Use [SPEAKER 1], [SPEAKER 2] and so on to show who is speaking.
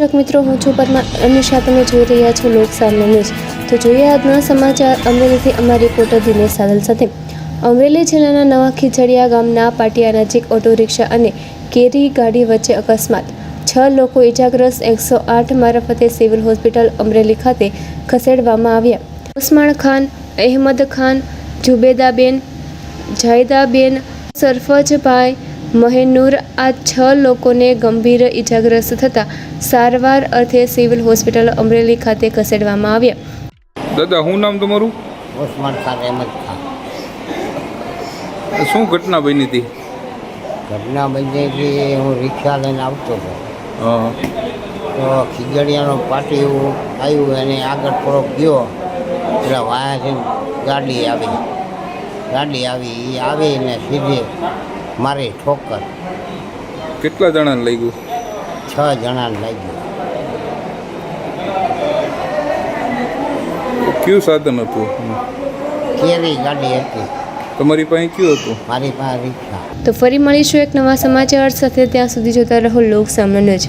[SPEAKER 1] દર્શક મિત્રો, હું છું પદ્મા અનિશા. તમે જોઈ રહ્યા છો લોક સામનો ન્યૂઝ. તો જોઈએ આજના સમાચાર અમરેલીથી અમારી રિપોર્ટર દિનેશ સાદલ સાથે. અમરેલી જિલ્લાના નવા ખીજડીયા ગામના પાટિયા નજીક ઓટો રિક્ષા અને કેરી ગાડી વચ્ચે અકસ્માત. 6 લોકો ઇજાગ્રસ્ત. 108 મારફતે સિવિલ હોસ્પિટલ અમરેલી ખાતે ખસેડવામાં આવ્યા. ઉસ્માન ખાન, અહેમદ ખાન, જુબેદાબેન, જાયદાબેન, સરફજભાઈ, મહેનૂર આ 6 લોકોને ગંભીર ઇજાગ્રસ્ત થતા સારવાર અર્થે સિવિલ હોસ્પિટલ અમરેલી ખાતે ખસેડવામાં આવ્યા.
[SPEAKER 2] દાદા, શું નામ તમારું?
[SPEAKER 3] ઉસ્માન ખાન, અહેમદ ખાન.
[SPEAKER 2] શું ઘટના બની હતી?
[SPEAKER 3] ઘટના બની હતી, હું રિક્ષા લઈને આવતો હતો
[SPEAKER 2] હા.
[SPEAKER 3] તો ખીજડીયાનો પાટિયું આવ્યું અને આગળ થોડોક ગયો એટલે વાયાથી ગાડી આવી એ આવીને સીધી મારી ઠોકર.
[SPEAKER 2] કેટલા જણાને લઈ ગયું?
[SPEAKER 3] 6 જણાને લાગ્યું.
[SPEAKER 2] કયું સાધન હતું?
[SPEAKER 3] કેરી ગાડી હતી.
[SPEAKER 2] તમારી પાસે કયું હતું?
[SPEAKER 3] મારી પાસે રિક્ષા.
[SPEAKER 1] તો ફરી મળીશું એક નવા સમાચાર સાથે. ત્યાં સુધી જોતા રહો લોક સામનો ન્યૂઝ.